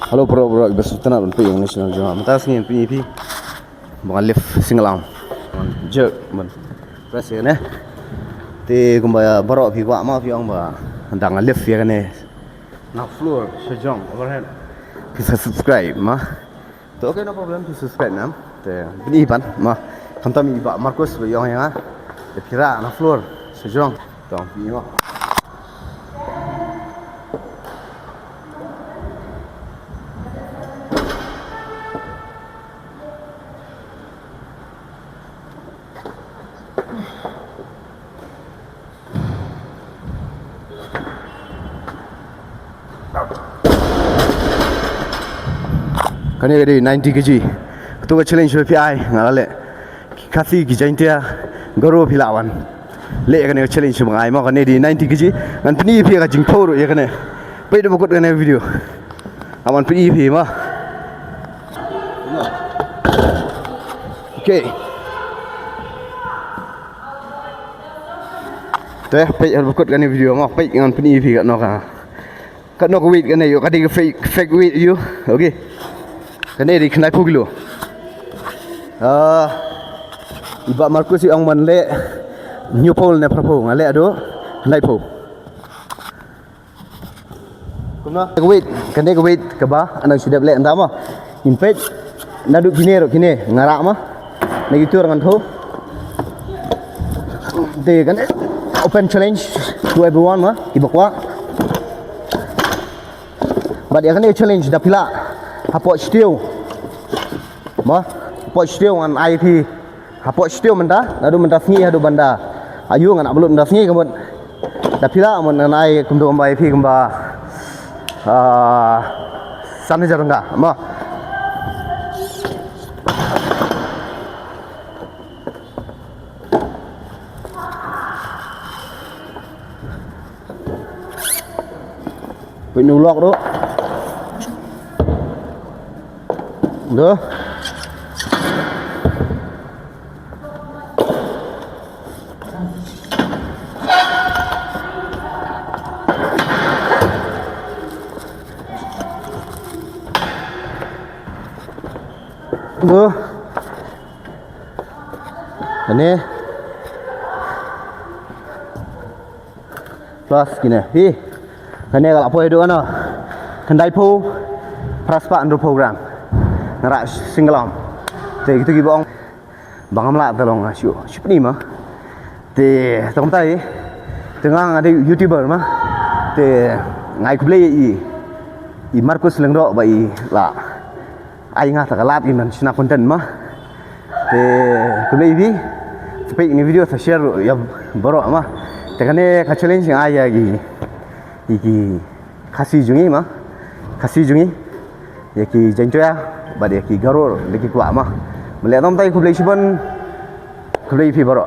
Halo bro, bersutana pun yang national jom. Mata sini PEP, bukan lift single arm, jerk, press ya ne. Ti kumbaya baro pi wa ma pi ang ba, andang lift ya ne. Na floor sejong overhead. Bisa subscribe ma. To okay no problem to subscribe nam. Te bini pan ma. Kantam iba Marcus yang ya. Te kira na floor sejong. Tong pi ma. Kani gadi 90 kg. Ketua challenge PI ngalale. Khasi ki Jaintia Garo pilawan. Le kani challenge mengai mau kani di 90 kg. Ngan pini pi ka jingthau ro ya kani. Pai do bokot kani video. Aman pini pi ma. Okay. Teh pai bokot kani video ma pai ngan pini pi ka no ka. Ka no ko weight kani yo kadi fake weight you. Okay. Kani di kenai pugilo. Iba Marcus yang manle new pole ne prapo ngale ado kenai po. Kumna weight kani weight ke ba anang sudah le andama. Impet nadu gini ro kini ngarak ma. Nagi tu orang tho. De kan open challenge to everyone ma ibakwa. But ya kani challenge dah pila. Hapok stiu, mah, hapok stiu dengan IP, hapok stiu menda, nado menda sengi hado banda, ayu dengan ablut menda sengi kemudian, dah pila kemudian ai kumdo kembali IP kembali, sana jarang dah, mah. Penulak tu. Duh. Duh. Ini plus gini. Hi. Ini kalau apa itu ana? Kendai pu praspa under program. Ngerak single arm. Te gitu gibong. Bangam lah tolong asyu. Sipni mah. Te tong tai tengah ada YouTuber mah. Te ngai kublai i Marcus lengro bai la. Ai nga takalat iman sina konten mah. Te kublai bi sampai ini video saya share ya baru mah. Te kane ka challenge ai ya gi Khasi jungi mah. Khasi jungi. Ya ki Jaintia Badi ki Garo lagi kuat mah. Melihat tom tai kublai siban kublai pi baru.